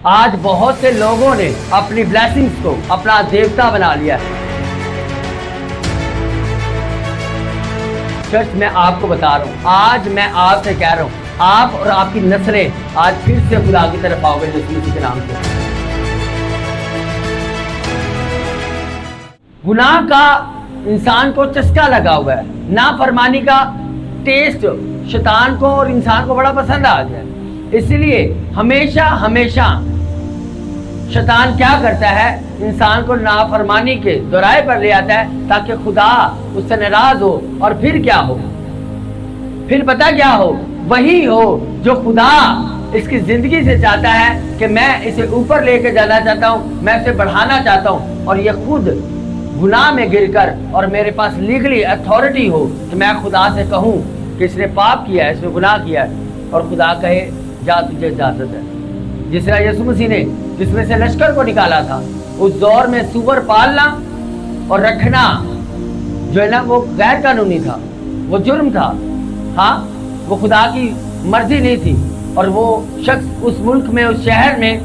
आज बहुत से लोगों ने अपनी ब्लेसिंग्स को अपना देवता बना लिया है। चर्च मैं आपको बता रहा हूँ, आज मैं आपसे कह रहा हूँ, आप और आपकी नस्लें आज फिर से खुदा की तरफ आओगे यीशु मसीह के नाम से। गुनाह का इंसान को चस्का लगा हुआ है, नाफरमानी का टेस्ट शैतान को और इंसान को बड़ा पसंद आ गया है। इसलिए हमेशा हमेशा शैतान क्या करता है, इंसान को नाफरमानी के दोराए पर ले आता है ताकि खुदा उससे नाराज हो। और फिर क्या हो, फिर पता क्या हो, वही हो जो खुदा इसकी जिंदगी से चाहता है कि मैं इसे ऊपर लेके जाना चाहता हूँ, मैं इसे बढ़ाना चाहता हूँ। और ये खुद गुनाह में गिरकर और मेरे पास लीगली अथॉरिटी हो कि मैं खुदा से कहूँ कि इसने पाप किया है, इसने गुनाह किया है, और खुदा कहे जा तुझे इजाजत है। जिस तरह यीशु मसीह ने जिसमें से लश्कर को निकाला था, उस दौर में सुअर पालना और रखना जो है ना, वो गैर कानूनी था, वो जुर्म था। हाँ, वो खुदा की मर्जी नहीं थी। और वो शख्स उस मुल्क में, उस शहर में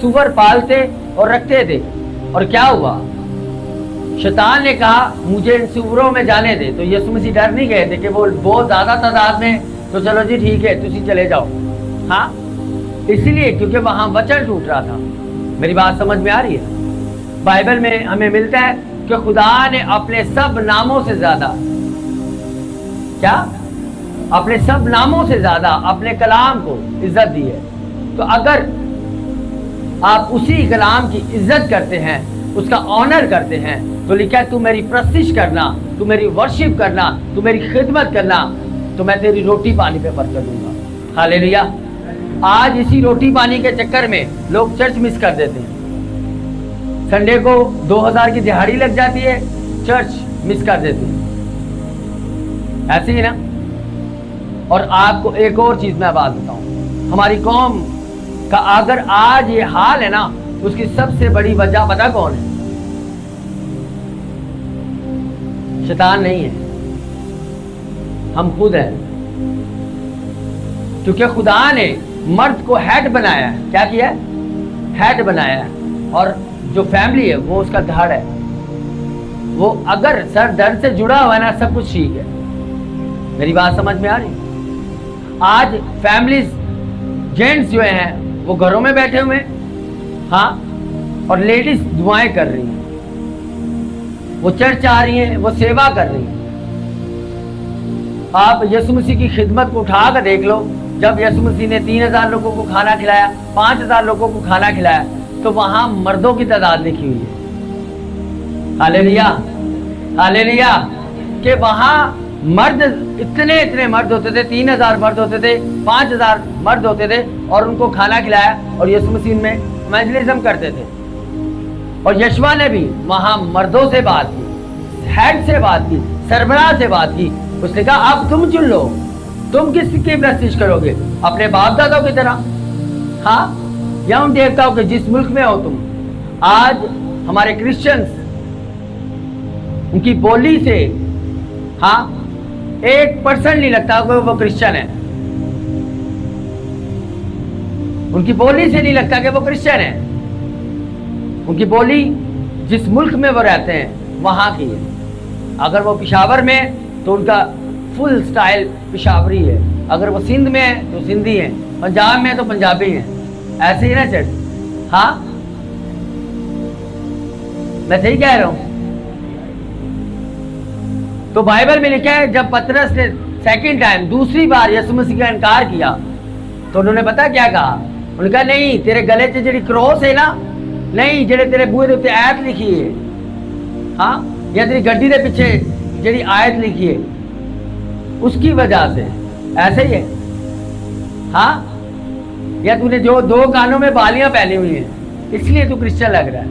सुअर पालते और रखते थे। और क्या हुआ, शैतान ने कहा मुझे इन सुअरों में जाने दे। तो यीशु मसीह डर नहीं गए थे कि वो बहुत ज्यादा तादाद में, तो चलो जी ठीक है तुसी चले जाओ। हाँ, इसलिए क्योंकि वहां वचन टूट रहा था। मेरी बात समझ में आ रही है? बाइबल में हमें मिलता है कि खुदा ने अपने सब नामों से ज्यादा, क्या, अपने सब नामों से ज्यादा अपने कलाम को इज्जत दी है। तो अगर आप उसी कलाम की इज्जत करते हैं, उसका ऑनर करते हैं, तो लिखा है तू मेरी प्रस्तिश करना, तू मेरी वर्शिप करना, तू मेरी खिदमत करना, तो मैं तेरी रोटी पानी पे बरकत दूंगा। हालेलुया। आज इसी रोटी पानी के चक्कर में लोग चर्च मिस कर देते हैं। संडे को 2000 की दिहाड़ी लग जाती है, चर्च मिस कर देते हैं। ऐसे ही ना। और आपको एक और चीज मैं बात बताऊं, हमारी कौम का अगर आज ये हाल है ना, उसकी सबसे बड़ी वजह पता कौन है? शैतान नहीं है, हम खुद हैं। क्योंकि खुदा ने मर्द को हेड बनाया है। क्या किया है? हेड बनाया है। और जो फैमिली है वो उसका धड़ है। वो अगर सर दर्द से जुड़ा हुआ है ना, सब कुछ ठीक है। मेरी बात समझ में आ रही? आज फैमिलीज, जेंट्स जो हैं वो घरों में बैठे हुए हैं, हाँ, और लेडीज दुआएं कर रही हैं, वो चर्च आ रही हैं, वो सेवा कर रही हैं। आप यीशु मसीह की खिदमत को उठा कर देख लो। जब यीशु मसीह ने 3000 लोगों को खाना खिलाया, 5000 लोगों को खाना खिलाया, तो वहां मर्दों की तादाद लिखी हुई है। Hallelujah, hallelujah. कि वहां मर्द इतने मर्द होते थे, 3000 मर्द होते थे, 5000 मर्द होते थे, और उनको खाना खिलाया और यीशु मसीह में इवेंजलिज्म करते थे। और यशवा ने भी वहां मर्दों से बात की, हेड से बात की, सरबराह से बात की। उसने कहा अब तुम चुन लो, तुम किसकी प्रस्तिश करोगे? अपने बाप दादाओं की तरह, हाँ, या उन देवताओं के जिस मुल्क में हो तुम। आज हमारे क्रिश्चियंस, उनकी बोली से, हाँ, 1% नहीं लगता कि वो क्रिश्चियन है। उनकी बोली से नहीं लगता कि वो क्रिश्चियन है। उनकी बोली जिस मुल्क में वो रहते हैं वहां की है। अगर वो पेशावर में तो उनका फुल स्टाइल पेशावरी है, अगर वो सिंध में है तो सिंधी है, पंजाब में है तो पंजाबी है। ऐसे ही ना चर्च? हाँ, मैं सही कह रहा हूं? तो बाइबल में लिखा है जब पतरस ने सेकंड टाइम, दूसरी बार यीशु मसीह का इनकार किया, तो उन्होंने पता क्या कहा? उन्होंने कहा नहीं, तेरे गले से जी क्रॉस है ना, नहीं, जेड़े तेरे बूहे उत्ते आयत लिखी है, हाँ, या तेरी गड्डी के पीछे जी आयत लिखी है, उसकी वजह से ऐसे ही है। हाँ, या तूने जो 2 कानों में बालियां पहनी हुई हैं इसलिए तू क्रिश्चियन लग रहा है।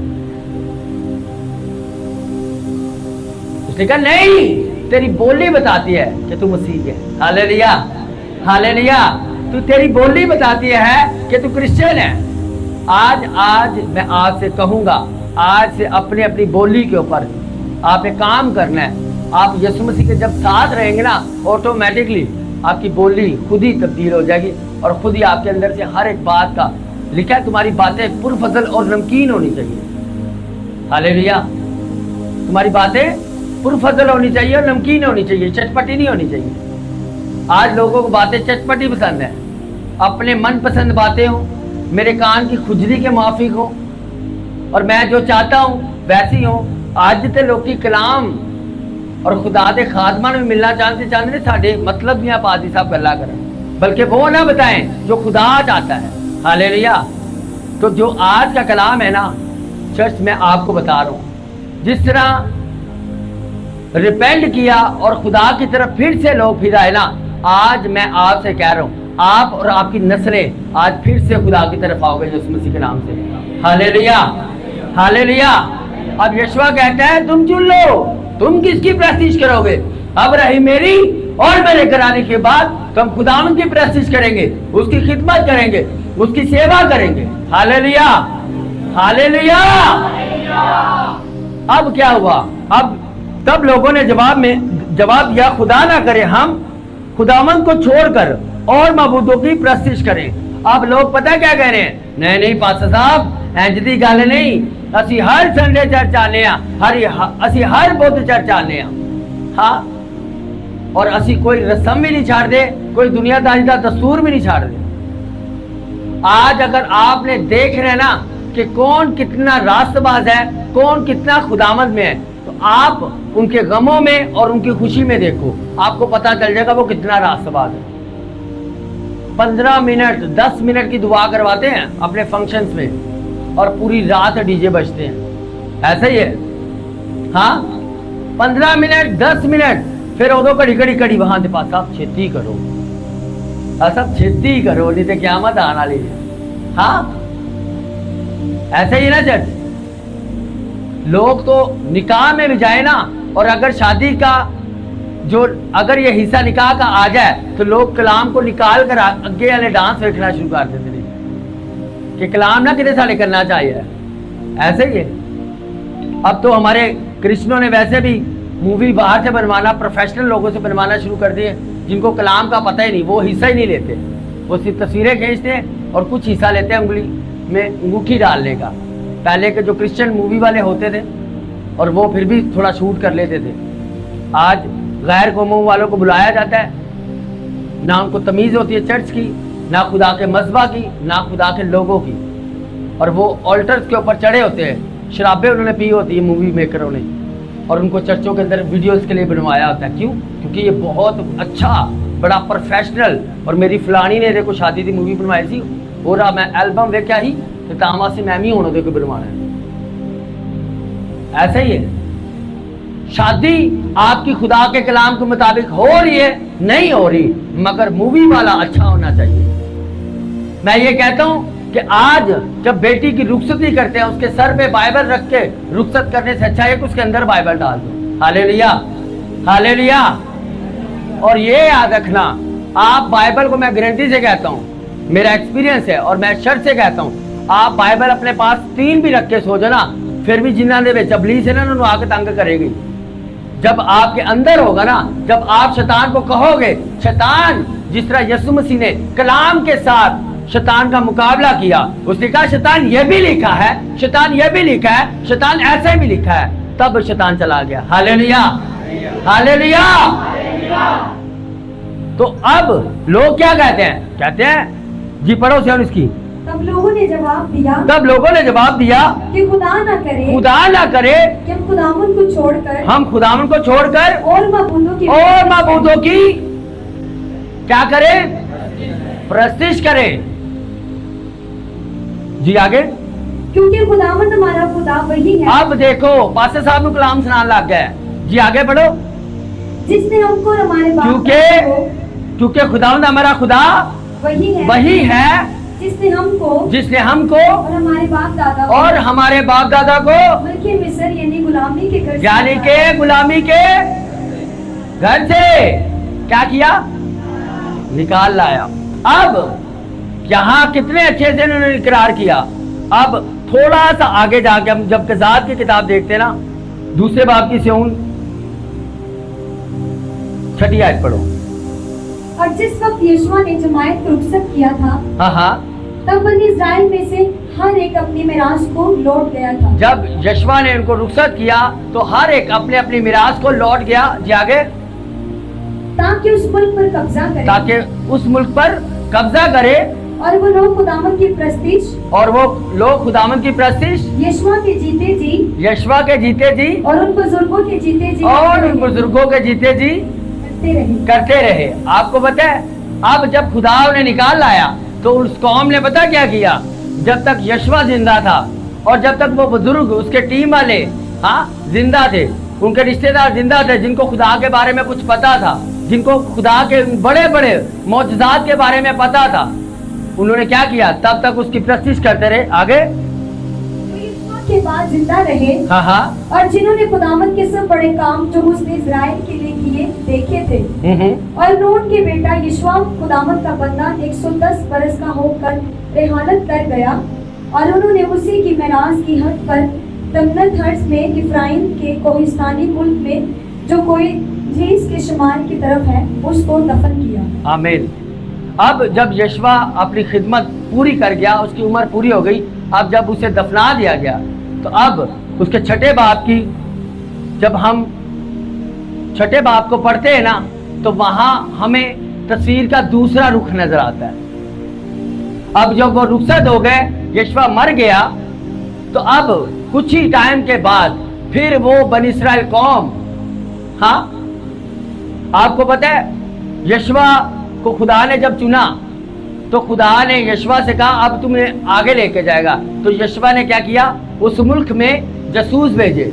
उसने कहा नहीं, तेरी बोली बताती है कि तू मसीह है। Hallelujah, hallelujah. तू, तेरी बोली बताती है कि तू क्रिश्चियन है। आज मैं आज से कहूंगा, आज से अपने अपनी बोली के ऊपर आपने काम करना है। आप यीशु मसीह के जब साथ रहेंगे ना, ऑटोमेटिकली आपकी बोली खुद ही तब्दील हो जाएगी और खुद ही आपके अंदर से हर एक बात का लिखा है तुम्हारी बातें पुरफजल और नमकीन होनी चाहिए। हालेलुया। तुम्हारी बातें पुरफजल होनी चाहिए और नमकीन होनी चाहिए, चटपटी नहीं होनी चाहिए। आज लोगों को बातें चटपटी पसंद है, अपने मन पसंद बातें हो, मेरे कान की खुजली के माफिक हो और मैं जो चाहता हूँ वैसी हो। आज ते लोग की कलाम और खुदा दे खादमा में मिलना चाहते साढ़े मतलब भी आप आदि साहब गल्ला करें, बल्कि वो ना बताएं जो खुदा चाहता है। हालेलुया। तो जो आज का कलाम है ना चर्च में आपको बता रहा हूँ, जिस तरह रिपेंट किया और खुदा की तरफ फिर से लोग फिर आए ना, आज मैं आपसे कह रहा हूँ आप और आपकी नस्लें आज फिर से खुदा की तरफ आओगे यीशु मसीह के नाम से। Hallelujah, hallelujah. अब यीशुआ कहता है तुम चुन लो, तुम किसकी प्रस्तिश करोगे। अब रही मेरी और मेरे कराने के बाद तुम खुदावंद की प्रस्तिश करेंगे, उसकी खिदमत करेंगे, उसकी सेवा करेंगे। Hallelujah, hallelujah. अब क्या हुआ, अब तब लोगों ने जवाब दिया खुदा ना करे हम खुदावंद को छोड़कर और मबूदों की प्रस्तिश करें। अब लोग पता क्या कह रहे हैं, नहीं नहीं पास्टर साहब इंज दी गल नहीं, असी हर संडे चर्च आने असी हर बुध चर्च आने। हाँ, और असी कोई रस्म भी नहीं छाड़ दे, कोई दुनियादारी का दस्तूर भी नहीं छाड़ दे। आज अगर आपने देख रहे ना कि कौन कितना रास्तबाज है, कौन कितना खुदामद में है, तो आप उनके गमों में और उनकी खुशी में देखो, आपको पता चल जाएगा वो कितना रास्तबाज है। 15 मिनट 10 मिनट की दुआ करवाते हैं अपने फंक्शंस में और पूरी रात डीजे बजते हैं, ऐसा ही है। हाँ, 15 मिनट 10 मिनट फिर उदो घड़ी वहां के पास आप छेती करो, सब छेती करो नहीं तो क़यामत आने वाली है। हाँ, ऐसे ही ना चर्च, लोग तो निकाह में भी जाए ना, और अगर शादी का जो अगर ये हिस्सा निकाह का आ जाए तो लोग कलाम को निकाल कर अगे वाले डांस देखना शुरू कर देते हैं कि कलाम ना कितने साले करना चाहिए। ऐसे ही है। अब तो हमारे कृष्णों ने वैसे भी मूवी बाहर से बनवाना, प्रोफेशनल लोगों से बनवाना शुरू कर दिए, जिनको कलाम का पता ही नहीं, वो हिस्सा ही नहीं लेते, वो सिर्फ तस्वीरें खींचते हैं और कुछ हिस्सा लेते हैं उंगली में अंगूठी डालने का। पहले के जो क्रिश्चियन मूवी वाले होते थे और वो फिर भी थोड़ा शूट कर लेते थे। आज गैर कौमों वालों को बुलाया जाता है, ना उनको तमीज़ होती है चर्च की, ना खुदा के मज़हबा की, ना खुदा के लोगों की, और वो ऑल्टर्स के ऊपर चढ़े होते हैं। शराबें उन्होंने पी होती है मूवी मेकरों ने, और उनको चर्चों के अंदर वीडियोस के लिए बनवाया होता है। क्यों? क्योंकि ये बहुत अच्छा बड़ा प्रोफेशनल, और मेरी फलानी ने देखो शादी की मूवी बनवाई थी, और मैं एल्बम वेख्या ही तो तामा से मैं भी होने दे बनवाना है। ऐसा ही है, शादी आपकी खुदा के कलाम के मुताबिक हो रही है नहीं हो रही, मगर मूवी वाला अच्छा होना चाहिए। मैं ये कहता हूं कि आज जब बेटी की रुखसती करते हैं उसके सर पे बाइबल रख के रुखसत करने से अच्छा है कि उसके अंदर बाइबल डाल दो। Hallelujah, hallelujah. और ये याद रखना, आप बाइबल को, मैं गारंटी से कहता हूं, मेरा एक्सपीरियंस है और मैं शर्त से कहता हूं, आप बाइबल अपने पास 3 भी रख के सो जाओ ना, फिर भी जिन्ना दे विच इबलीस है ना उन्होंने आके तंग करेगी। जब आपके अंदर होगा ना, जब आप शैतान को कहोगे, शैतान जिस तरह यीशु मसीह ने कलाम के साथ शैतान का मुकाबला किया, उसने कहा शैतान ये भी लिखा है, शैतान ये भी लिखा है, शैतान ऐसे भी लिखा है, तब शैतान चला गया। Hallelujah, hallelujah. तो अब लोग क्या कहते हैं? कहते हैं जी पढ़ो से इसकी। तब लोगों ने जवाब दिया कि खुदा ना करे कि हम खुदावंद को छोड़कर और मबूदों की क्या करें? प्रस्तिश करें। जी आगे। क्योंकि खुदावंद हमारा खुदा वही है। अब देखो पास्टर साहब को कलाम सुनाने लग गया। जी आगे बढ़ो। जिसने हमको और हमारे क्योंकि खुदावंद हमारा खुदा वही है जिसने हमको और हमारे बाप दादा को मिस्र यानी गुलामी के घर से क्या किया? निकाल लाया। अब यहाँ कितने अच्छे से उन्होंने इकरार किया। अब थोड़ा सा आगे जाके हम जब कज़ात की किताब देखते हैं ना, दूसरे बाब की 6 आयत पढ़ो। और जिस वक्त यीशुआ ने जमायत को रुखसत किया था, हाँ, तब बनी इस्राएल में से हर एक अपनी मिरास को लौट गया था। जब यशवा ने उनको रुखसत किया तो हर एक अपने अपनी मिरास को लौट गया। जी आगे। ताकि उस मुल्क पर कब्जा करे, ताकि उस मुल्क पर कब्जा करे, और वो लोग खुदावन की प्रस्तिश, और वो लोग खुदावन की प्रस्तिश यशवा के जीते जी, यशवा के जीते जी, और उन बुजुर्गों के जीते जी, और उन बुजुर्गों के जीते जी करते रहे। आपको पता है, अब जब खुदा उन्हें निकाल लाया तो उस कौम ने पता क्या किया? जब तक यशवा जिंदा था और जब तक वो बुजुर्ग उसके टीम वाले जिंदा थे, उनके रिश्तेदार जिंदा थे, जिनको खुदा के बारे में कुछ पता था, जिनको खुदा के बड़े बड़े मौजज़ात के बारे में पता था, उन्होंने क्या किया? तब तक उसकी प्रस्तिश करते रहे। आगे के बाद जिंदा रहे, और जिन्होंने खुदावन के सब बड़े काम जो उसने इज़राइल के लिए किए देखे थे। और नून के बेटा यशवा खुदावन का बंदा 110 बरस का होकर रेहानत कर गया, और उन्होंने उसी की मेरास की हद पर तमनत हर्स में इफ्राइम के कोहिस्तानी मुल्क में जो कोई झीस के शुमार की तरफ है उसको दफन किया। आमीन। अब जब यशवा अपनी खिदमत पूरी कर गया, उसकी उम्र पूरी हो गई, अब जब उसे दफना दिया गया तो अब उसके छठे बाप की, जब हम छठे बाप को पढ़ते हैं ना, तो वहां हमें तस्वीर का दूसरा रुख नजर आता है। अब जब वो रुखसत हो गए, यशवा मर गया, तो अब कुछ ही टाइम के बाद फिर वो बनी इस्राएल कौम, आपको पता है यशवा को खुदा ने जब चुना तो खुदा ने यशवा से कहा अब तुम्हें आगे लेके जाएगा। तो यशवा ने क्या किया? उस मुल्क में जासूस भेजे,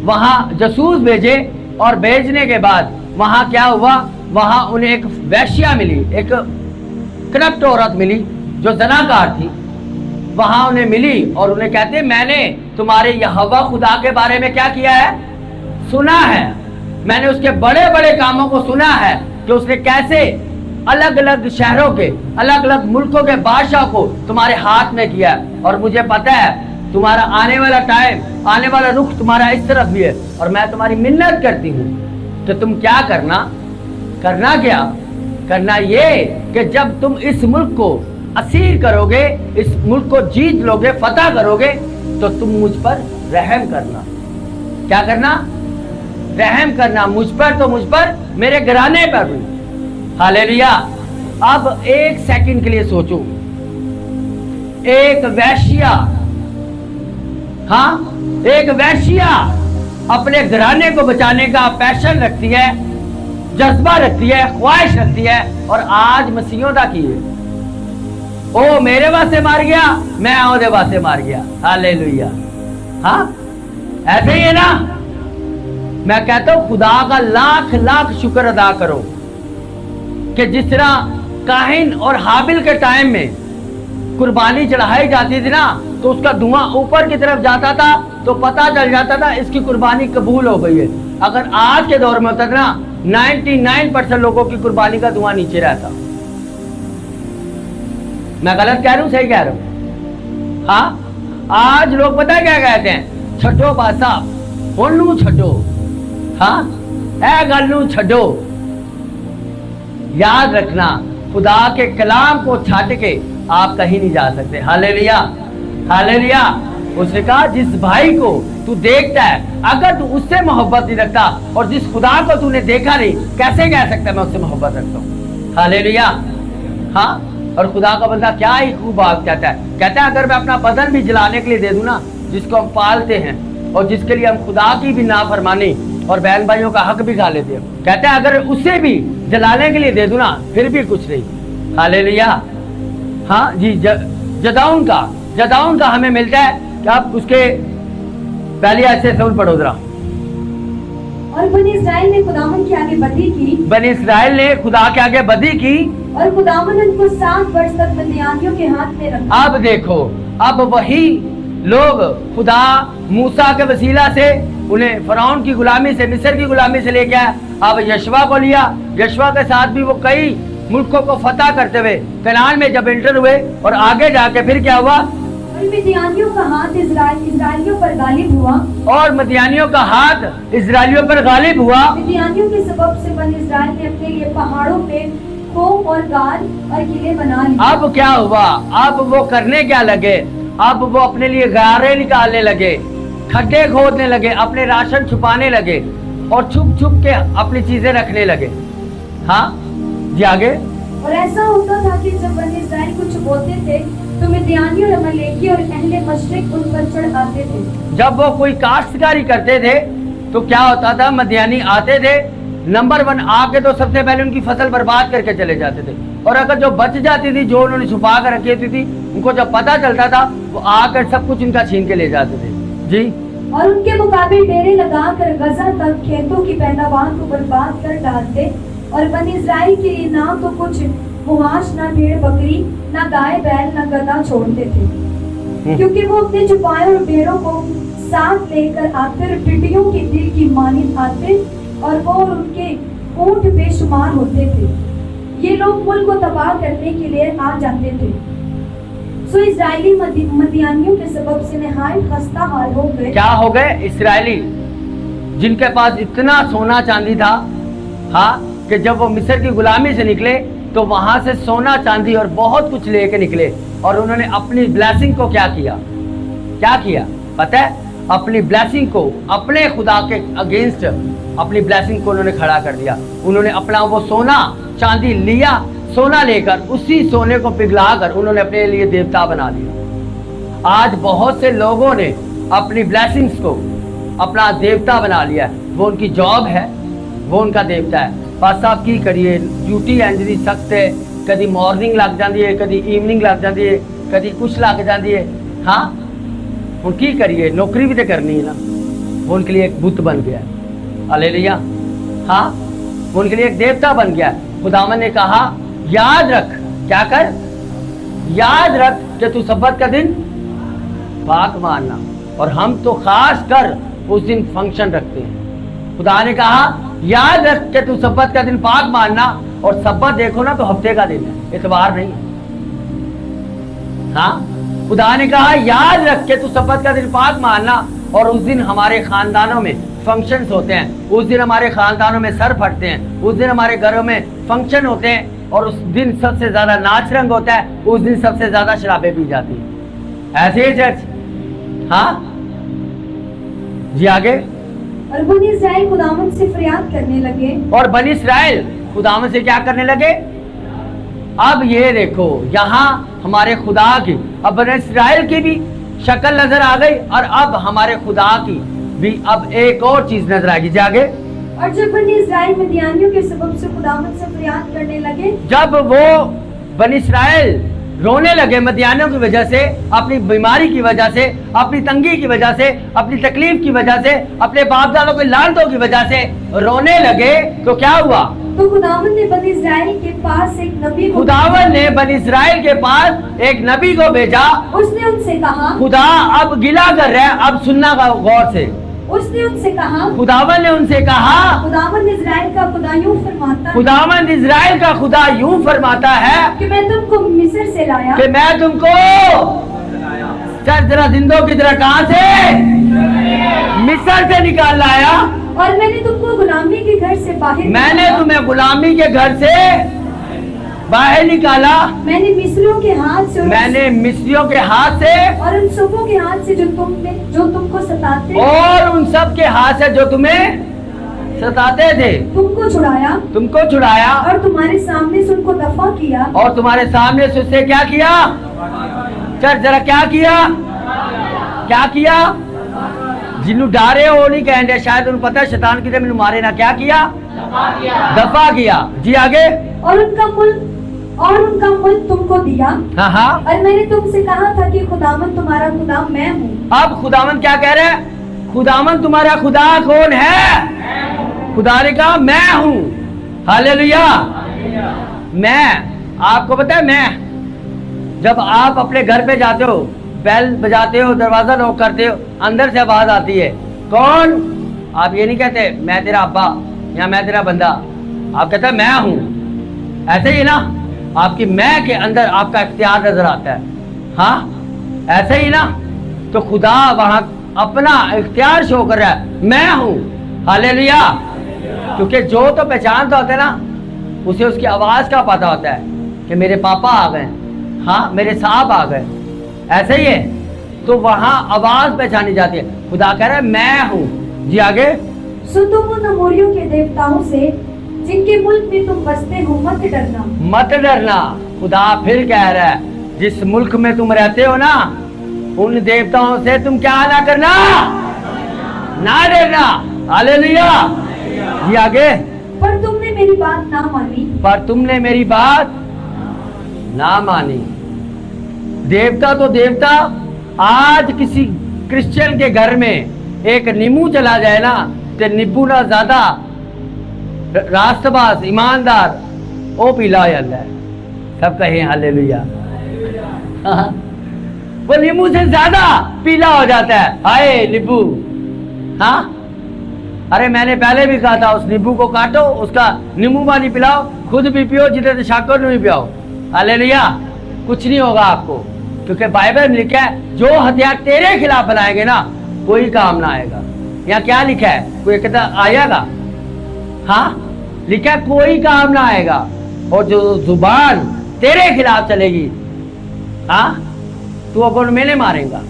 वहां जासूस भेजे, और भेजने के बाद वहां क्या हुआ? वहां उन्हें एक वैश्या मिली, एक करप्ट औरत मिली जो जनाकार थी, वहां उन्हें मिली और उन्हें कहते मैंने तुम्हारे यहोवा खुदा के बारे में क्या किया है? सुना है। मैंने उसके बड़े बड़े कामों को सुना है कि उसने कैसे अलग अलग शहरों के, अलग अलग मुल्कों के बादशाह को तुम्हारे हाथ में किया, और मुझे पता है तुम्हारा आने वाला टाइम, आने वाला रुख तुम्हारा इस तरफ भी है, और मैं तुम्हारी मिन्नत करती हूँ कि तुम क्या करना क्या करना ये कि जब तुम इस मुल्क को असीर करोगे, इस मुल्क को जीत लोगे, फतह करोगे, तो तुम मुझ पर रहम करना। क्या करना? रहम करना, मुझ पर तो मुझ पर, मेरे घराने पर भी। हालेलुया। अब एक सेकंड के लिए सोचो, एक वैश्या, एक वैश्या अपने घराने को बचाने का पैशन रखती है, जज्बा रखती है, ख्वाहिश रखती है, और आज मसीहों दा की है ओ मेरे वास्ते मार गया, मैं ओदे वास्ते मार गया। हालेलुया। ऐसे ही है ना। मैं कहता हूं खुदा का लाख लाख शुक्र अदा करो कि जिस तरह काहिन और हाबिल के टाइम में कुर्बानी चढ़ाई जाती थी ना, तो उसका धुआं ऊपर की तरफ जाता था तो पता चल जाता था इसकी कुर्बानी कबूल हो गई है। अगर आज के दौर में होता था ना, 99% लोगों की कुर्बानी का धुआं नीचे रहता। मैं गलत कह रहा हूं, सही कह रहा हूं? आज लोग पता क्या कहते हैं? छठो पासा ओनू छठो, ए गल नू छठो। याद रखना, खुदा के कलाम को छाट के आप कहीं नहीं जा सकते। Hallelujah, hallelujah. उसने कहा जिस भाई को तू देखता है, अगर तू उससे मोहब्बत नहीं रखता, और जिस खुदा को तूने देखा नहीं, कैसे कह सकता मैं उससे मोहब्बत रखता हूँ? हालेलुया। और खुदा का बंदा क्या ही खूब बात कहता है अगर मैं अपना बदन भी जलाने के लिए दे दूं ना, जिसको हम पालते हैं और जिसके लिए हम खुदा की भी नाफरमानी और बहन भाइयों का हक भी खा लेते हैं, कहता है अगर उसे भी जलाने के लिए दे दूं ना, फिर भी कुछ नहीं। हालेलुया। जी, जदाउन का हमें मिलता है कि आप उसके पहले ऐसे सुन पढ़ो जरा। और बनी इस्राएल ने खुदावन के आगे बदी की, बनी इस्राएल ने खुदा के आगे बदी की, और खुदावन उनको 7 वर्ष तक मिद्यानियों के हाथ में रखा। अब देखो, अब वही लोग खुदा मूसा के वसीला से उन्हें फरौन की गुलामी से, मिस्र की गुलामी से लेके आया। अब यशवा को लिया, यशवा के साथ भी वो कई मुल्कों को फतह करते हुए कनान में जब एंटर हुए, और आगे जाके फिर क्या हुआ? मिद्यानियों का हाथ इस्राएलियों पर गालिब हुआ, और मिद्यानियों का हाथ इस्राएलियों पर गालिब हुआ। मिद्यानियों के सबब से बनी इस्राएल ने अपने लिए पहाड़ों पे खोप और गाल और किले बना लिए। अब क्या हुआ? अब वो करने क्या लगे? अब वो अपने लिए गारे निकालने लगे, खड्डे खोदने लगे, अपने राशन छुपाने लगे और छुप छुप के अपनी चीजें रखने लगे। हाँ जी, आगे। और ऐसा होता था कि जब बनी इस्राएल कुछ बोलते थे तो मिद्यानी और अमलेकी और अहले मशरिक उन पर चढ़ आते थे। जब वो कोई काश्तकारी करते थे तो क्या होता था? मदियानी आते थे, नंबर 1 आके तो सबसे पहले उनकी फसल बर्बाद करके चले जाते थे। और अगर जो बच जाती थी, जो उन्होंने छुपा कर रखी होती थी, उनको जब पता चलता था वो आकर सब कुछ इनका छीन के ले जाते थे। जी। और उनके मुकाबले डेरे लगाकर गजा तक खेतों की पैदावार को बर्बाद कर डालते। और बनी इस्राएल के लिए ना तो कुछ मुआश, ना भेड़ बकरी, ना गाय बैल, ना गधा छोड़ते थे, क्योंकि वो अपने छुपाए और भेड़ों को साथ लेकर आते और टिड्डियों के दिल की मानित आते और वो और उनके ऊंट बेशुमार होते थे। ये लोग मुल्क को तबाह करने के लिए आ जाते थे। सो इस्राएली मदियानियों के सबब से नहायत खस्ता हाल हो गए। क्या हो गए? इस्राएली जिनके पास इतना सोना चांदी था, हाँ, कि जब वो मिस्र की गुलामी से निकले तो वहां से सोना चांदी और बहुत कुछ लेके निकले और उन्होंने अपनी ब्लेसिंग को क्या किया? क्या किया पता है? अपनी ब्लेसिंग को, अपने खुदा के अगेंस्ट अपनी ब्लेसिंग को उन्होंने खड़ा कर दिया। उन्होंने अपना वो सोना चांदी लिया, सोना लेकर उसी सोने को पिघलाकर उन्होंने अपने लिए देवता बना लिया। आज बहुत से लोगों ने अपनी ब्लेसिंग्स को अपना देवता बना लिया है। वो उनकी जॉब है, वो उनका देवता है। बस आप की करिए, ड्यूटी एंजरी सख्त है, कभी मॉर्निंग लग जाती है, कभी इवनिंग लग जाती है, कभी कुछ लग जाती है। हाँ, वो की करिए, नौकरी भी तो करनी है ना। वो उनके लिए एक बुत बन गया, हालेलुया। हाँ, वो उनके लिए एक देवता बन गया। खुदावन ने कहा याद रख, क्या कर? याद रख कि तू सब्बत का दिन पाक मानना। और हम तो खास कर उस दिन फंक्शन रखते हैं। खुदा ने कहा याद रख के तू सब्बत का दिन पाक मानना। और सब्बत देखो ना तो हफ्ते का दिन है, इतवार नहीं है। हाँ, खुदा ने कहा याद रख के तू सब्बत का दिन पाक मानना। और उस दिन हमारे खानदानों में फंक्शंस होते हैं, उस दिन हमारे खानदानों में सर फटते हैं, उस दिन हमारे घरों में फंक्शन होते हैं और उस दिन सबसे ज्यादा नाच रंग होता है, उस दिन सबसे ज्यादा शराबें पी जाती है। ऐसे ही चर्च। हाँ जी, आगे। और बनी इस्राएल खुदावंद से फरियाद करने लगे। और बनी इस्राएल खुदावंद से क्या करने लगे? अब ये देखो, यहाँ हमारे खुदा की, अब बनी इस्राएल की भी शक्ल नजर आ गई और अब हमारे खुदा की भी अब एक और चीज नजर आएगी। जागे। और जब बनी इस्राएल मिद्यानियों के सबब से खुदावंद से फरियाद करने लगे, जब वो बनी इस्राएल रोने लगे मदियानियों की वजह से, अपनी बीमारी की वजह से, अपनी तंगी की वजह से, अपनी तकलीफ की वजह से, अपने बाप दादों के लानतों की वजह से रोने लगे, तो क्या हुआ? तो खुदावंद ने बनी इस्राएल के पास एक नबी को, खुदावंद ने बनी इस्राएल के पास एक नबी को भेजा। उसने उनसे कहा, खुदा अब गिला कर रहा है, अब सुनना का गौर से। उसने उनसे कहा, खुदावंद ने उनसे कहा, खुदावंद इस्राएल का खुदा यूं फरमाता है, खुदावंद इस्राएल का खुदा यूं फरमाता है कि मैं तुमको मिस्र से लाया, कि मैं तुमको जरा जिंदों की तरह कहां से? मिस्र से निकाल लाया। और मैंने तुमको गुलामी के घर से बाहर, मैंने तुम्हें गुलामी के घर से बाहर निकाला। मैंने मिस्रियों के हाथ से, मैंने मिस्रियों के हाथ से और उन सबों के हाथ से जो तुमको सताते, और उन सब के हाथ से जो तुम्हें सताते थे, तुमको छुड़ाया और तुम्हारे सामने से उनको दफा किया। और तुम्हारे सामने से उससे क्या किया? चल जरा क्या किया? क्या किया? जिन्हों डारे हो नहीं कहेंगे, शायद उन्हें पता है शैतान की मैंने मारे ना। क्या किया? दफा किया। जी, आगे। और उनका मुल्क तुमको दिया। हाँ हाँ। और मैंने तुमसे कहा था कि खुदावंद तुम्हारा खुदा मैं हूँ। अब खुदावंद क्या कह रहे हैं? खुदावंद तुम्हारा खुदा कौन है? खुदा ने कहा मैं हूँ। हालेलुया। मैं, आपको पता है, मैं जब आप अपने घर पे जाते हो, बेल बजाते हो, दरवाजा लॉक करते हो, अंदर से आवाज आती है, कौन? आप ये नहीं कहते मैं तेरा अब्बा या मैं तेरा बंदा, आप कहते हैं मैं हूं। ऐसे ही ना, आपकी मैं के अंदर आपका इख्तियार नजर आता है। हाँ, ऐसे ही ना। तो खुदा वहां अपना इख्तियार शो कर रहा है, मैं हूं। हालेलुया। क्योंकि जो तो पहचानता होता है ना, उसे उसकी आवाज़ का पता होता है कि मेरे पापा आ गए, हाँ मेरे साहब आ गए, ऐसे ही है। तो वहाँ आवाज़ पहचानी जाती है। खुदा कह रहा है मैं हूँ। जी आगे। सो तुम उन अमोरियों के देवताओं से जिनके मुल्क में तुम बसते हो मत डरना। मत डरना। खुदा फिर कह रहा है जिस मुल्क में तुम रहते हो ना, उन देवताओं से तुम क्या ना करना, ना डरना। हालेलुया। जी आगे। पर तुमने मेरी बात ना मानी। पर तुमने मेरी बात ना मानी। देवता तो देवता, आज किसी क्रिश्चियन के घर में एक नींबू चला जाए ना, तो नींबू ना ज्यादा रास्तबाज ईमानदार ओ पीला हो जाता है। सब कहें हालेलुया। वो नींबू से ज्यादा पीला हो जाता है। हाय नींबू, हाँ अरे मैंने पहले भी कहा था, उस नींबू को काटो, उसका नींबू पानी पिलाओ, खुद भी पियो, जितने से शाकर नहीं पियाओ। हालेलुया। कुछ नहीं होगा आपको, क्योंकि बाइबल में लिखा है जो हथियार तेरे खिलाफ बनाएंगे ना, कोई काम ना आएगा। यहाँ क्या लिखा है? कोई कहता आएगा? हाँ लिखा है कोई काम ना आएगा। और जो जुबान तेरे खिलाफ चलेगी, हाँ तू अपन मैंने मारेगा।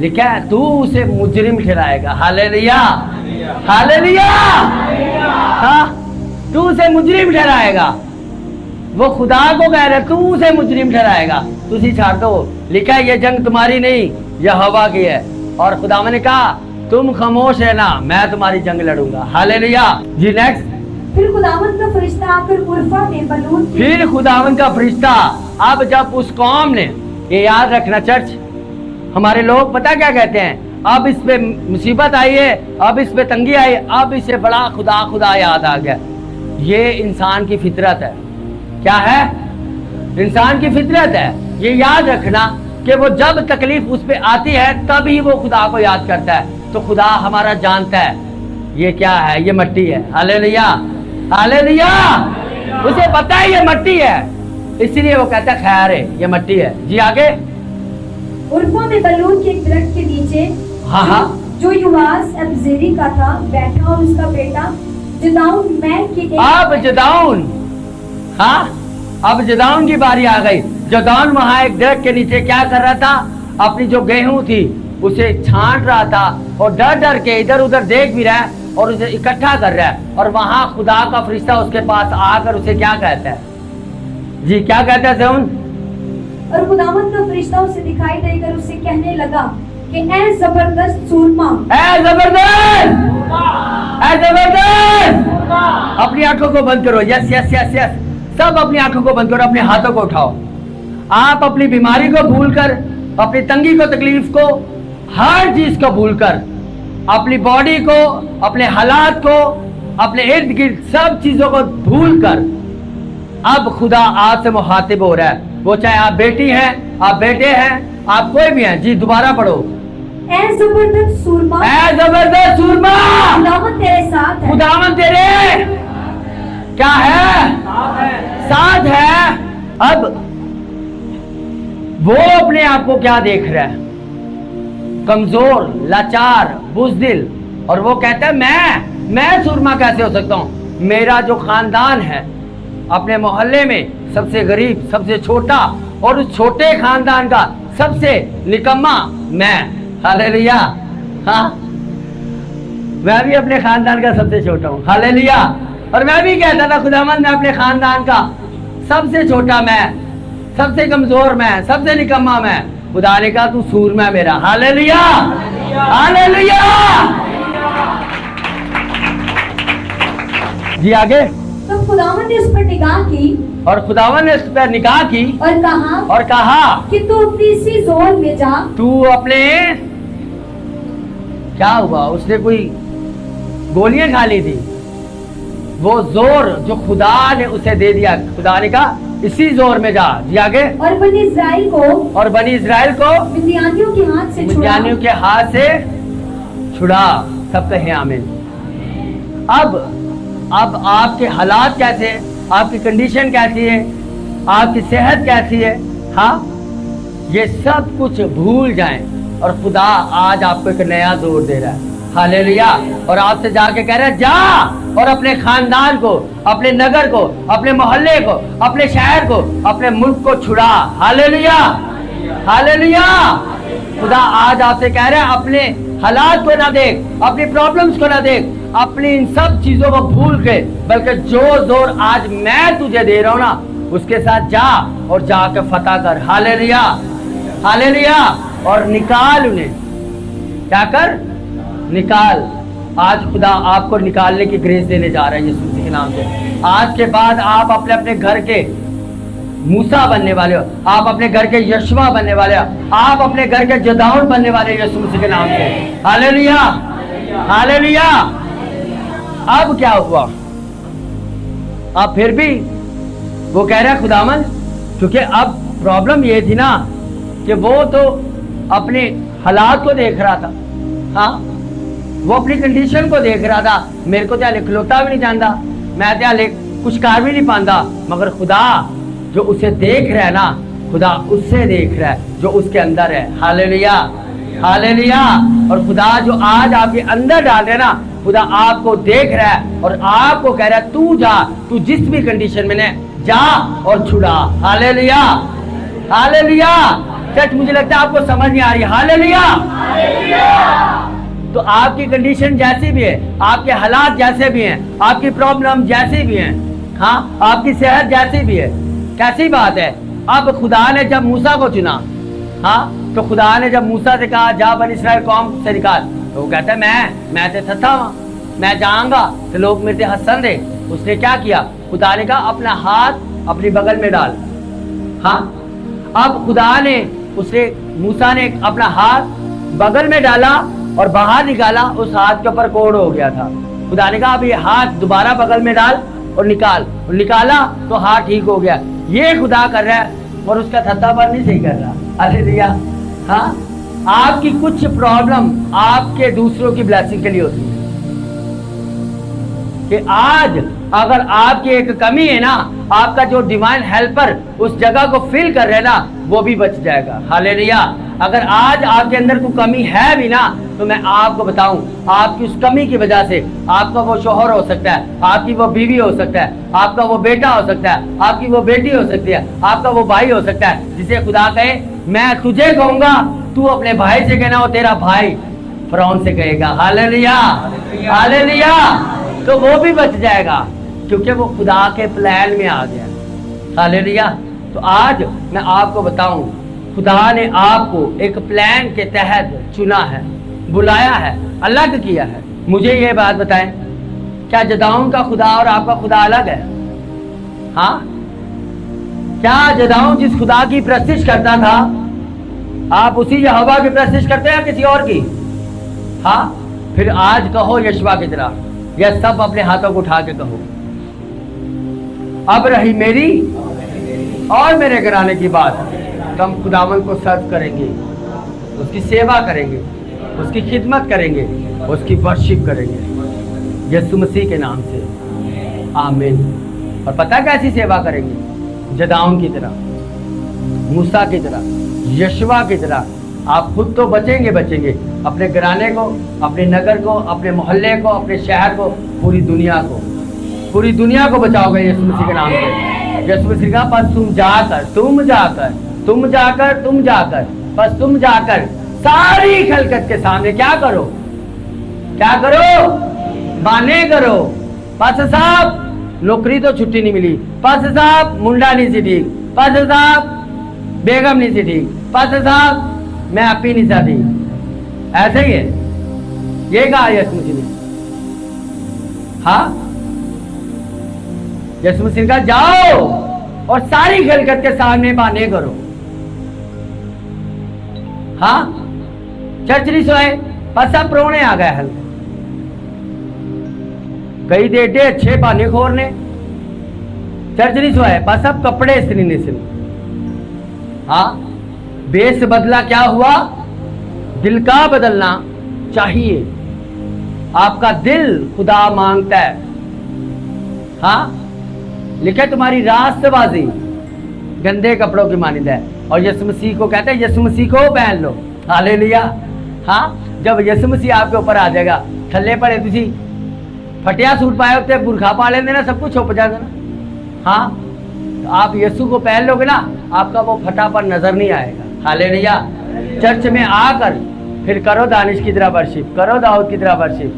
लिखा है तू उसे मुजरिम ठहराएगा। Hallelujah, hallelujah. हाँ तू उसे मुजरिम ठहराएगा। वो खुदा को कह रहे तू उसे मुजरिम ठहराएगा। तुझी छाड़ दो। लिखा है ये जंग तुम्हारी नहीं, यहोवा की है। और खुदा ने कहा तुम खामोश है ना, मैं तुम्हारी जंग लड़ूंगा। हालेलुया। जी नेक्स्ट। फिर खुदावंद का फरिश्ता आकर उर्फा में बलून, फिर खुदावंद का फरिश्ता, अब जब उस कौम ने, ये याद रखना चर्च, हमारे लोग पता क्या कहते हैं, अब इस पे मुसीबत आई है, अब इस पे तंगी आई, अब इसे बड़ा खुदा खुदा याद आ गया। ये इंसान की फितरत है। क्या है? इंसान की फितरत है। ये याद रखना कि वो जब तकलीफ उस पे आती है तभी वो खुदा को याद करता है। तो खुदा हमारा जानता है ये क्या है, ये मट्टी है। Hallelujah, hallelujah. उसे पता है ये मट्टी है, इसलिए वो कहता है खैर है ये मट्टी है। जी आगे। उर्फा में बलून के एक दरख्त के नीचे, हाँ हाँ, जो युवास अबजेरी का था बैठा, और उसका बेटा जदाऊन मैं की अब जदाऊन, हाँ अब जदाऊन की बारी आ गई। जदाऊन वहां एक दरख्त के नीचे क्या कर रहा था? अपनी जो गेहूं थी उसे छांट रहा था, और डर डर के इधर उधर देख भी रहा है और उसे इकट्ठा कर रहा है। और वहां खुदा का फरिश्ता उसके पास आकर उसे क्या कहता है? जी क्या कहता है जौन? और खुदावंद का फरिश्ता उसे दिखाई देकर उसे कहने लगा कि ऐ जबरदस्त सूरमा, ऐ जबरदस्त, ऐ जबरदस्त। अपनी आंखों को बंद करो। Yes yes yes yes. सब अपनी आंखों को बंद करो, अपने हाथों को उठाओ। आप अपनी बीमारी को भूलकर, अपनी तंगी को, तकलीफ को, हर चीज को भूलकर, अपनी बॉडी को, अपने हालात को, अपने इर्द गिर्द सब चीजों को भूलकर अब खुदा आपसे मुखातिब हो रहा है। वो चाहे आप बेटी हैं, आप बेटे हैं, आप कोई भी हैं। जी दोबारा पढ़ो। ऐ जबरदस्त सूरमा, ऐ जबरदस्त सूरमा, खुदावंद तेरे साथ है। खुदावंद तेरे क्या है? साथ है। अब वो अपने आप को क्या देख रहा है? कमजोर, लाचार, बुज़दिल। और वो कहता है मैं सूरमा कैसे हो सकता हूँ? मेरा जो खानदान है, अपने मोहल्ले में सबसे गरीब, सबसे छोटा, और उस छोटे खानदान का सबसे निकम्मा मैं। हालेलुया। हाँ मैं भी अपने खानदान का सबसे छोटा हूँ। हालेलुया। और मैं भी कहता था खुदावंद मैं अपने खानदान का सबसे छोटा मैं, सबसे कमजोर मैं, सबसे निकम्मा मैं। खुदा ने कहा तू सूरमा मेरा। Hallelujah, hallelujah. जी आगे। तो खुदावंद ने उस पर निगाह की, और खुदावंद ने उस पर निगाह की और कहा कि तू अपनी इसी जोन में जा। तू अपने, क्या हुआ? उसने कोई गोलियां खा ली थी। वो जोर जो खुदा ने उसे दे दिया, खुदा ने कहा इसी जोर में जा। जी आगे। और बनी इस्राएल को मिद्यानियों के हाथ से छुड़ा। मिद्यानियों के हाथ से छुड़ा। सब कहें आमीन। अब आपके हालात कैसे, आपकी कंडीशन कैसी है, आपकी सेहत कैसी है, हाँ ये सब कुछ भूल जाएं और खुदा आज आपको एक नया जोर दे रहा है। हालेलुया। और आपसे जाके कह रहा है जा और अपने खानदान को, अपने नगर को, अपने मोहल्ले को, अपने शहर को, अपने मुल्क को छुड़ा। Hallelujah, hallelujah. खुदा आज आपसे कह रहा है अपने हालात को ना देख, अपनी प्रॉब्लम्स को ना देख, अपनी इन सब चीजों को भूल के, बल्कि जो जोर आज मैं तुझे दे रहा हूं ना उसके साथ जा और जाकर फतह कर। Hallelujah, hallelujah. और निकाल उन्हें, क्या कर, निकाल। आज खुदा आपको निकालने की ग्रेस देने जा रहा है यीशु मसीह के नाम से। आज के बाद आप अपने अपने घर के मूसा बनने वाले हो, आप अपने घर के यशवा बनने वाले हो, आप अपने घर के जदाउन बनने वाले हो यीशु मसीह के नाम से। Hallelujah, hallelujah. अब क्या हुआ, अब फिर भी वो कह रहा है खुदावन, क्योंकि अब प्रॉब्लम ये थी ना कि वो तो अपने हालात को देख रहा था। हाँ, वो अपनी कंडीशन को देख रहा था। मेरे को क्या खलोता भी नहीं जानता, मैं क्या कुछ कर भी नहीं पाता, मगर खुदा जो उसे देख रहा है ना, खुदा उससे देख रहा है जो उसके अंदर है। Hallelujah, hallelujah. और खुदा जो आज आपके अंदर डाल रहा है ना, खुदा आपको देख रहा है और आपको कह रहा है तू जा, तू जिस भी कंडीशन में है जा और छुड़ा। Hallelujah, hallelujah. चर्च, मुझे लगता है आपको समझ नहीं आ रही। हालेलुया। तो आपकी कंडीशन जैसी भी है, आपके हालात जैसे भी हैं, आपकी प्रॉब्लम जैसी भी हैं, हाँ, आपकी सेहत जैसी भी है, कैसी बात है। अब खुदा ने जब मूसा को चुना, हाँ, तो खुदा ने जब मूसा से कहा जा बनी इस्राएल कौम से निकाल, तो वो कहता है मैं ते थथा वहां, मैं जाऊंगा तो लोग मेरे से हंसन दे। उसने क्या किया, खुदा ने कहा अपना हाथ अपनी बगल में डाल। हाँ, अब खुदा ने उसे, मूसा ने अपना हाथ बगल में डाला और बाहर निकाला, उस हाथ के ऊपर कोड़ हो गया था। खुदा ने कहा अब ये हाथ दोबारा बगल में डाल और निकाल, और निकाला तो हाथ ठीक हो गया। ये खुदा कर रहा है और उसका थत्ता पर नहीं सही कर रहा। हालेलुया। हाँ, आपकी कुछ प्रॉब्लम आपके दूसरों की ब्लेसिंग के लिए होती है कि आज अगर आपकी एक कमी है ना, आपका जो डिवाइन हेल्पर उस जगह को फिल कर रहे हैं ना, वो भी बच जाएगा। हालेलुया। अगर आज आपके अंदर कोई कमी है भी ना, तो मैं आपको बताऊं, आपकी उस कमी की वजह से आपका वो शोहर हो सकता है, आपकी वो बीवी हो सकता है, आपका वो बेटा हो सकता है, आपकी वो बेटी हो सकती है, आपका वो भाई हो सकता है, जिसे खुदा कहे मैं तुझे कहूंगा, तू अपने भाई से कहना, वो तेरा भाई फिरौन से कहेगा। Hallelujah, hallelujah. तो वो भी बच जाएगा क्योंकि वो खुदा के प्लान में आ गया। हालेलुया। तो आज मैं आपको बताऊं, खुदा ने आपको एक प्लान के तहत चुना है, बुलाया है, अलग किया है। मुझे ये बात बताएं, क्या जदाऊन का खुदा और आपका खुदा अलग है? हाँ, क्या जदाऊन जिस खुदा की प्रस्तिश करता था, आप उसी यहोवा की प्रस्तिश करते हैं या किसी और की? हाँ, फिर आज कहो यशवा की तरह, यह सब अपने हाथों को उठा के कहो, अब रही मेरी और मेरे घराने की बात, हम खुदावन को सर्व करेंगे, उसकी सेवा करेंगे, उसकी खिदमत करेंगे, उसकी वर्शिप करेंगे यीशु मसीह के नाम से। आमीन। और पता कैसी सेवा करेंगे? जदाऊन की तरह, मूसा की तरह, यशवा की तरह। आप खुद तो बचेंगे, अपने घराने को, अपने नगर को, अपने मोहल्ले को, अपने शहर को, पूरी दुनिया को बचाओगे यीशु मसीह के नाम से। यीशु मसीह का बस तुम जाकर सारी खलकत के सामने क्या करो, बाने करो। पास्टर साहब नौकरी तो छुट्टी नहीं मिली, पास्टर साहब मुंडा नहीं सी ठीक, पास्टर साहब बेगम नहीं सी ठीक, पास्टर साहब मैं आप ही नहीं चाहती। ऐसे ही है, ये कहा यीशु मसीह ने। हाँ, यीशु मसीह का जाओ और सारी खलकत के सामने बाने करो। हाँ, चर्च नहीं सोए, पर सब प्रोने आ गए हल, कई देटे अच्छे बाने खोर ने, चर्च नहीं सोए, पर सब कपड़े इस्त्री नहीं सिल। हाँ, बेस बदला क्या हुआ? दिल का बदलना चाहिए। आपका दिल खुदा मांगता है। हाँ, लिखे तुम्हारी रास्तबाजी गंदे कपड़ों की मानिंद है, और यीशु मसीह को कहते हैं यीशु मसीह को पहन लो। हालेलुया, हाँ, जब यसु मसीह आपके ऊपर आ जाएगा, थल्ले पड़े तुसी फटिया सूट पाए होते, बुरखा पा लेंगे ना, सब कुछ छुप जाएगा ना। हाँ, तो आप यीशु को पहन लोगे ना, आपका वो फटापन नजर नहीं आएगा। हालेलुया। चर्च में आकर फिर करो दानिश की तरह वर्शिप, करो दाऊद की तरह वर्शिप,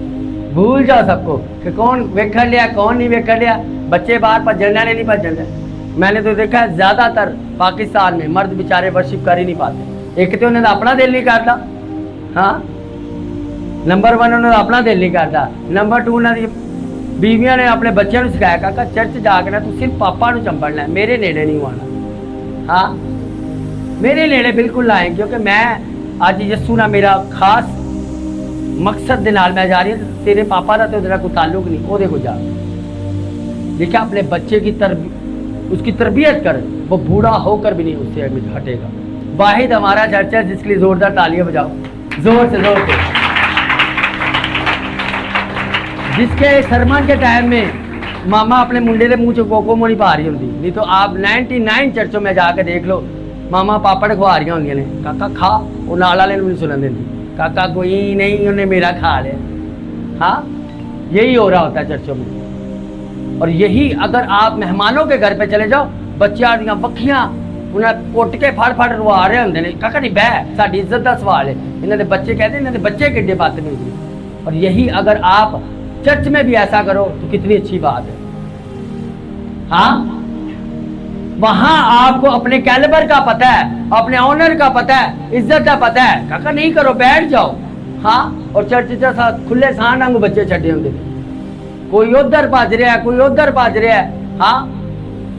भूल जाओ सबको कि कौन वेख लिया कौन नहीं वेख लिया। बच्चे बाहर भजन नहीं भजन रहे। मैंने तो देखा है ज्यादातर पाकिस्तान में मर्द बेचारे वर्शिप कर ही नहीं पाते। एक तो उन्होंने अपना दिल नहीं करता, हाँ, नंबर 1 उन्होंने अपना दिल नहीं करता, नंबर 2 उन्होंने बीवियां ने अपने बच्चों को सिखाया काका चर्च जाके ना तू सिर्फ पापा को चंबड़ना है, मेरे नेड़े नहीं आना। हाँ, मेरे नेड़े बिल्कुल आए, क्योंकि मैं अज यस्सू ना मेरा खास मकसद दे नाल मैं जा रही हूँ। तेरे पापा का तो तेरा कोई ताल्लुक नहीं, ओदे को जा देखा अपने बच्चे की उसकी तरबियत कर, वो बूढ़ा होकर भी नहीं उससे हटेगा। वाहिद हमारा चर्च है जिसके लिए जोरदार तालियां बजाओ, जोर से जोर से। जिसके सरमन के टाइम में मामा अपने मुंडे के मुंह च कोको नहीं पा रही होंगी, नहीं तो आप 99 चर्चों में जाकर देख लो, मामा पापड़ खवा रही होंगी ने, काका खा, वो नाल वाले नहीं सुनन देती, काका कोई नहीं उन्हें मेरा खा लिया। हाँ, यही हो रहा होता है चर्चों में। और यही अगर आप मेहमानों के घर पे चले जाओ, बच्चियां दियां बखियां उन्हें कुट के फड़ फड़ रवा रहे होंगे ने, काका नहीं बह, साडी इज्जत का सवाल है। इन्होंने बच्चे कहते हैं, इन्होंने बच्चे किड्डे बदतमीज ने। और यही अगर आप चर्च में भी ऐसा करो तो कितनी अच्छी बात है। हाँ, वहां आपको अपने कैलिबर का पता है, अपने ऑनर का पता है, इज्जत का पता है। काका नहीं करो, बैठ जाओ। हाँ, और चर्च खुले सांड वांगू बच्चे छड्डे होंगे, कोई उधर भज रहा है, कोई उधर भज रहा है। हाँ,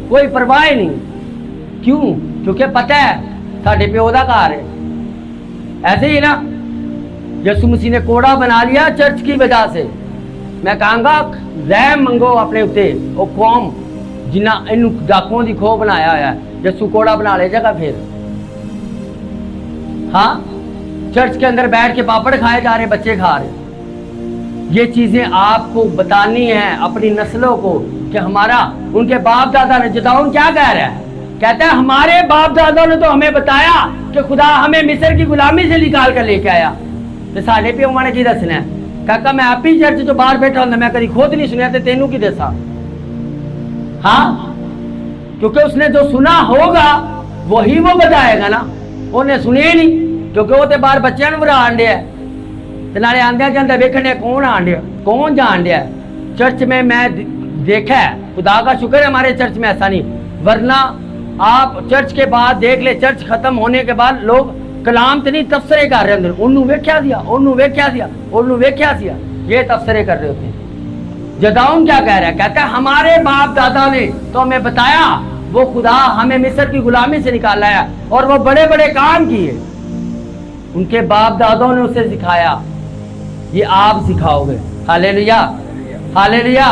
कोई परवाह नहीं। क्यों? क्योंकि पता है साडे प्यो दा घर है। ऐसे ही ना यीशु मसीह ने कोड़ा बना लिया चर्च की वजह से। मैं कहूँगा रहम मंगो अपने उत्ते, वो कौम जिन्ना इन डाकुओं की खो बनाया हुआ है, यीशु कोड़ा बना ले जाएगा फिर। हाँ, चर्च के अंदर बैठ के पापड़ खाए जा रहे, बच्चे खा रहे। ये चीजें आपको बतानी है अपनी नस्लों को कि हमारा उनके बाप दादा ने, जदाऊन क्या कह रहा है, कहता है हमारे बाप दादा ने तो हमें बताया कि खुदा हमें मिस्र की गुलामी से निकाल कर लेके आया, तो साढ़े पे उन्होंने की दसना है। काका मैं आप ही चर्च जो बाहर बैठा हूं, मैं कभी खुद नहीं सुनिया, तो तेनू की दसा। हाँ, क्योंकि उसने जो सुना होगा वही वो बताएगा ना, उन्हें सुने नहीं, क्योंकि वो तो बाहर बच्चों को बुरा आंडिया है, नाले आंदे जाते वेखने कौन आंडिया कौन जान दिया। चर्च में मैं देखा है, खुदा का शुक्र है हमारे चर्च में ऐसा नहीं, वरना आप चर्च के बाद देख ले, चर्च खत्म होने के बाद लोग कलाम तो नहीं तफसरे कर रहे होंगे, उन्होंने वेख्या दिया, उन्होंने वेख्या दिया, उन्होंने वेख्या दिया, ये तफसरे कर रहे होते हैं। जदाऊन क्या कह रहा है, कहता है हमारे बाप दादा ने तो हमें बताया, वो खुदा हमें मिस्र की गुलामी से निकाल लाया और वो बड़े बड़े काम किए, उनके बाप दादों ने उसे सिखाया, ये आप सिखाओगे। Hallelujah, hallelujah.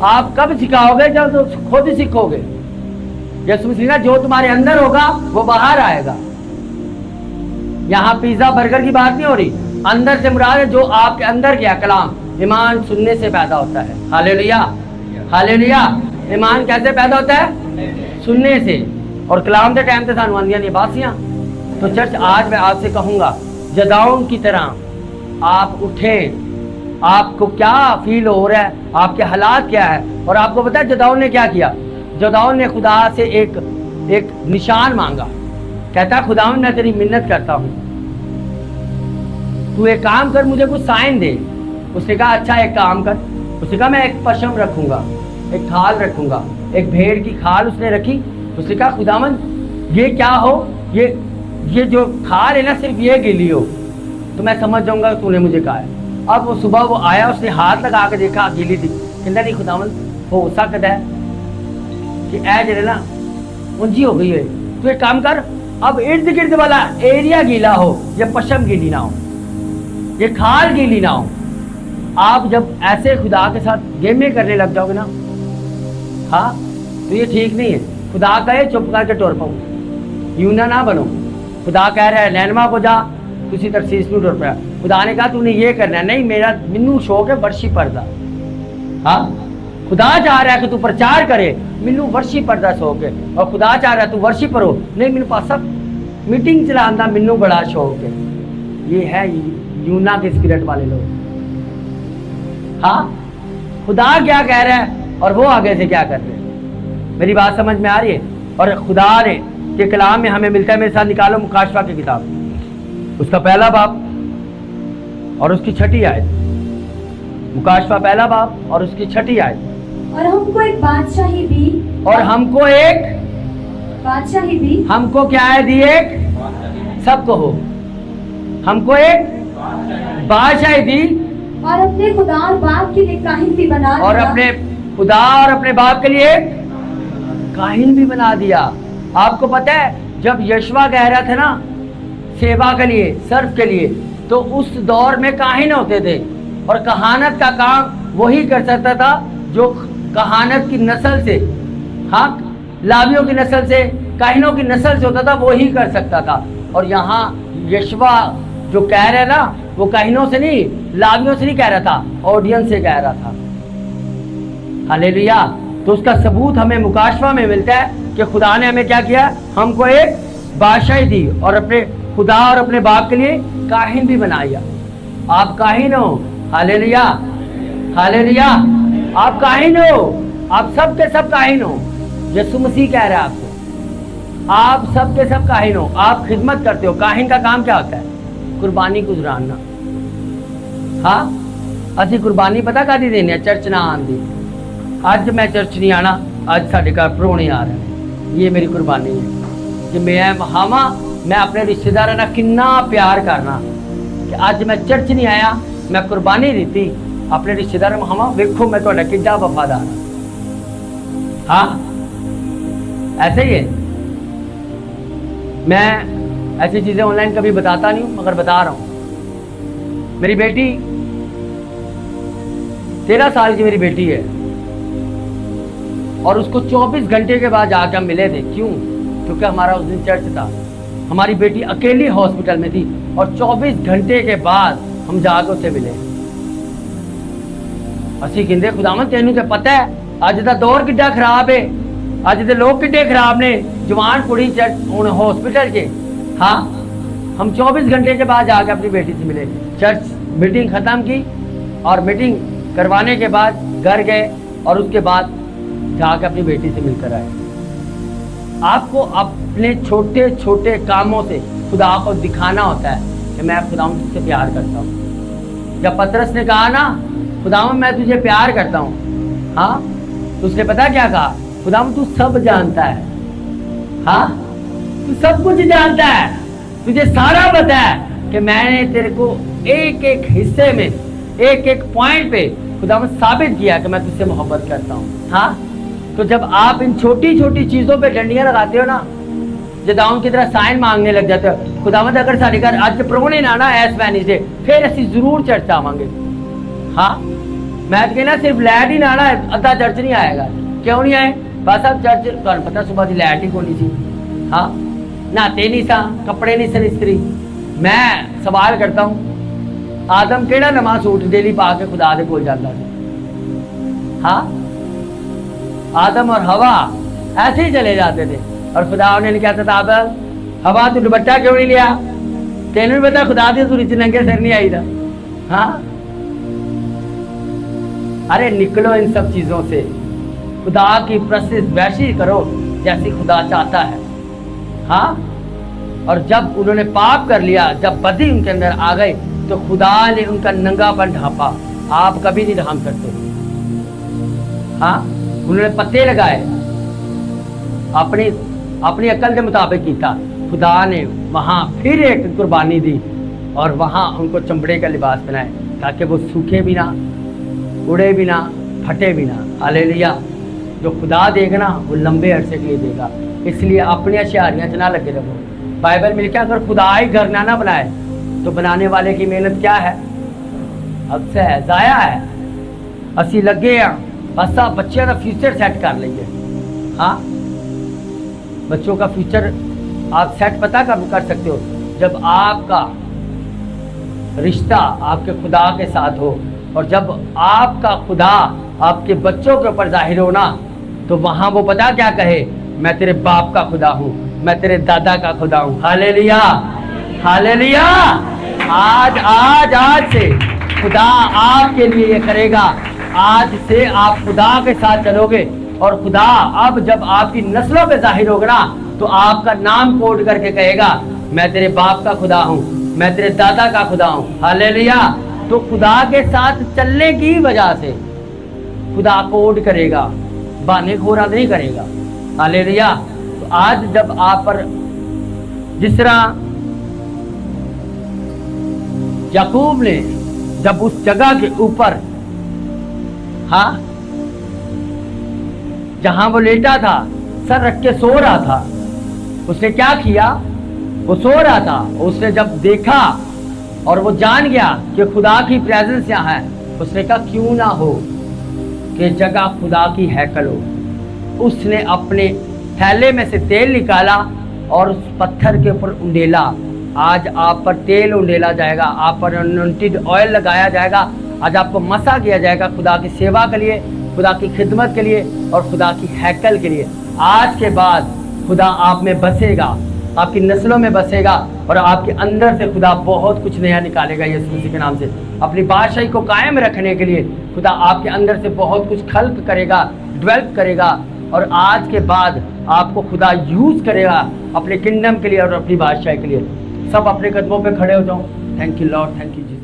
आप कब सिखाओगे? जब तो खुद ही सीखोगे। यीशु मसीह जो तुम्हारे अंदर होगा वो बाहर आएगा। यहाँ पिज्जा बर्गर की बात नहीं हो रही, अंदर से मुराद है जो आपके अंदर गया कलाम। ईमान सुनने से पैदा होता है। Hallelujah, hallelujah. ईमान कैसे पैदा होता है? सुनने से। और कलाम के टाइम से सानू आंदियां नहीं बासियां। तो चर्च आज मैं आपसे कहूंगा, जदाऊन की तरह आप उठें। आपको क्या फील हो रहा है, आपके हालात क्या है? और आपको पता है जदाऊन ने क्या किया? जदाऊन ने खुदा से एक निशान मांगा। कहता खुदावन मैं तेरी मिन्नत करता हूँ, तू एक काम कर, मुझे कुछ साइन दे। उसने कहा अच्छा एक काम कर। उसने कहा मैं एक पशम रखूंगा, एक खाल रखूंगा, एक भेड़ की खाल उसने रखी। उसने कहा खुदावन ये क्या हो, ये जो खाल है ना सिर्फ ये गिली हो तो मैं समझ जाऊंगा तूने मुझे कहा है। अब वो सुबह वो आया, उसने हाथ लगा के देखा गीली थी। कहता नहीं खुदावन हो सकता है कि ऐ जरे ना उंजी हो गई है, तू एक काम कर, अब इर्द गिर्द वाला एरिया गीला हो, ये पशम गीली ना हो, ये खाल गीली ना हो। आप जब ऐसे खुदा के साथ गेमें करने लग जाओगे ना, हाँ तो ये ठीक नहीं है। खुदा कहे चुप करके टुर पाओ, यूना ना बनो। खुदा कह रहा है नैनवा को जा, तुसी तरसीस नूं टुर पाया। खुदा ने कहा तूने ये करना है, नहीं मेरा मिन्नू शौक है वर्शी पढ़दा। हाँ, खुदा चाह रहा है कि तू प्रचार करे, मिन्नू वर्शी पढ़दा शौक है। और खुदा चाह रहा है तू वर्शी पढ़ो, नहीं मेरे पास सब मीटिंग चलाने का मिन्नू बड़ा शौक है। ये है यूना के स्पिरिट वाले लोग। हाँ, खुदा क्या कह रहा है और वो आगे से क्या कर रहे हैं। मेरी बात समझ में आ रही है। और खुदा ने के कलाम में हमें मिलता है, मेरे साथ निकालो मुकाशवा की किताब, उसका पहला बाब और उसकी 6ठी आयत। मुकाशवा पहला बाब और उसकी 6ठी आयत। और हमको एक बादशाही दी, और हमको एक बादशाही दी, हमको क्या है दी? एक, सबको हो, हमको एक बादशाही दी और अपने खुदा और बाप के लिए काहिन भी बना और दिया। अपने खुदा और अपने बाप के लिए काहिन भी बना दिया। आपको पता है जब यशवा कह रहा था ना सेवा के लिए, सर्व के लिए, तो उस दौर में काहिन होते थे और कहानत का काम वही कर सकता था जो कहानत की नस्ल से, हाँ, लावियों की नस्ल से, काहिनों की नस्ल से होता था, वो ही कर सकता था। और यहाँ यशवा जो कह रहे ना, वो काहिनों से नहीं, लावियों से नहीं कह रहा था, ऑडियंस से कह रहा था। हालेलुया। तो उसका सबूत हमें मुकाशवा में मिलता है कि खुदा ने हमें क्या किया, हमको एक बादशाही दी और अपने खुदा और अपने बाप के लिए काहिन भी बनाया। आप काहिन हो। Hallelujah, hallelujah. आप काहिन हो, आप सब के सब काहिन हो। यीशु मसीह कह रहा है आपको, आप सब के सब काहिन हो। आप खिदमत करते हो। काहिन का काम क्या होता है? कुर्बानी गुजराना। हाँ, असि कुर्बानी पता कादी देनी है? चर्च ना आंदी। अज मैं चर्च नहीं आना, अज साडे घर परौणे आ रहे हैं, ये मेरी कुर्बानी है कि मैं वहावा, मैं अपने रिश्तेदार ना किन्ना प्यार करना कि अज मैं चर्च नहीं आया, मैं कुर्बानी दी अपने रिश्तेदार वहावा, वेखो मैं तुहाडा किड्डा वफादार हाँ। हाँ, ऐसे ही है। मैं ऐसी चीजें ऑनलाइन कभी बताता नहीं हूं, मगर बता रहा हूं। मेरी बेटी 13 साल की मेरी बेटी है और उसको 24 घंटे के बाद जाकर हम मिले थे। क्यों? क्योंकि हमारा उस दिन चर्च था। हमारी बेटी अकेली हॉस्पिटल में थी और 24 घंटे के बाद हम जाकर उससे मिले। असी कहते खुदावन तेनू तो पता है अज का दौर किड्डा खराब है, अज के लोग किड्डे खराब ने, जवान कुड़ी चर्च हुण हॉस्पिटल च। हाँ, हम 24 घंटे के बाद जाकर अपनी बेटी से मिले। चर्च मीटिंग खत्म की और मीटिंग करवाने के बाद घर गए और उसके बाद जाकर अपनी बेटी से मिलकर आए। आपको अपने छोटे छोटे कामों से खुदा को दिखाना होता है कि मैं खुदा तुझसे प्यार करता हूँ। जब पतरस ने कहा ना खुदावन मैं तुझे प्यार करता हूँ, हाँ, तो उसने पता क्या कहा? खुदावन तू सब जानता है। हाँ, तू सब कुछ जानता है, तुझे सारा पता है कि मैंने तेरे को एक एक हिस्से में, एक एक पॉइंट पे खुदावन साबित किया कि मैं तुझसे मोहब्बत करता हूँ। हाँ, तो जब आप इन छोटी छोटी चीजों पे डंडियां लगाते हो ना, जदाउन की तरह साइन मांगने लग जाते हो। खुदावंद अगर साडे घर अज परौणे ना आना ऐस वैनी से, फिर असी जरूर चर्च आवांगे। हाँ, मैं तो कहना सिर्फ लैट ही ना आना, अद्धा चर्च नहीं आएगा। क्यों नहीं आए? बस अब चर्च तुहानू पता सुबह की लैट ही कोनी सी। हाँ, नहाते नहीं सा, कपड़े नहीं सन इस्त्री। मैं सवाल करता हूँ, आदम केड़ा नवा सूट डेली पा के खुदा दे कोल जाता था? हाँ, आदम और हवा ऐसे ही चले जाते थे और खुदा ने कहता था आदम हवा तू दुपट्टा क्यों नहीं लिया? तेन भी पता खुदा दी सूरज नंगे सिर नहीं आई था। हाँ, अरे निकलो इन सब चीजों से, खुदा की प्रसिद्ध वैसी करो जैसी खुदा चाहता है। हाँ, और जब उन्होंने पाप कर लिया, जब बदी उनके अंदर आ गई, तो खुदा ने उनका नंगापन ढांपा। आप कभी नहीं ढांप सकते। हाँ, उन्होंने पत्ते लगाए, अपनी अपनी अकल के मुताबिक किया। खुदा ने वहाँ फिर एक कुर्बानी दी और वहाँ उनको चमड़े का लिबास पहनाए ताकि वो सूखे भी ना, उड़े भी ना, फटे भी ना। हालेलुया। जो खुदा देगा ना वो लंबे अरसे के लिए देगा। इसलिए अपनी अशियारियाँ ना लगे रहो। बाइबल में लिखा अगर खुदा ही घर ना बनाए तो बनाने वाले की मेहनत क्या है? अब से है, जाया है। असी लगे हैं बस आप बच्चे का फ्यूचर सेट कर लीजिए। हाँ, बच्चों का फ्यूचर आप सेट पता कब कर सकते हो? जब आपका रिश्ता आपके खुदा के साथ हो और जब आपका खुदा आपके बच्चों के ऊपर जाहिर हो ना, तो वहाँ वो पता क्या कहे? मैं तेरे बाप का खुदा हूँ, मैं तेरे दादा का खुदा हूँ। हालेलुया, हालेलुया, आज आज आज से खुदा आपके लिए ये करेगा। आज से आप खुदा के साथ चलोगे और खुदा अब जब आपकी नस्लों पे जाहिर होगा ना, तो आपका नाम कोड करके कहेगा, मैं तेरे बाप का खुदा हूँ, मैं तेरे दादा का खुदा हूँ। हालेलुया। तो खुदा के साथ चलने की वजह से खुदा कोड करेगा, बहाने खोरा नहीं करेगा। हालेलुया। तो आज जब आप पर जिस तरह याकूब ने जब उस जगह के ऊपर, हाँ, जहां वो लेटा था, सर रख के सो रहा था, उसने क्या किया? वो सो रहा था, उसने जब देखा और वो जान गया कि खुदा की प्रेजेंस यहाँ है, उसने कहा क्यों ना हो कि जगह खुदा की हैकल हो। उसने अपने थैले में से तेल निकाला और उस पत्थर के ऊपर उंडेला। आज आप पर तेल उंडेला जाएगा, आप पर अनॉइंटेड ऑयल लगाया जाएगा। आज आपको मसा किया जाएगा खुदा की सेवा के लिए, खुदा की खिदमत के लिए और खुदा की हैकल के लिए। आज के बाद खुदा आप में बसेगा, आपकी नस्लों में बसेगा और आपके अंदर से खुदा बहुत कुछ नया निकालेगा यीशु मसीह के नाम से। अपनी बादशाही को कायम रखने के लिए खुदा आपके अंदर से बहुत कुछ खल्क करेगा, डेवलप करेगा और आज के बाद आपको खुदा यूज करेगा अपने किंगडम के लिए और अपनी बादशाही के लिए। सब अपने कदमों पे खड़े हो जाओ। Thank you Lord, thank you.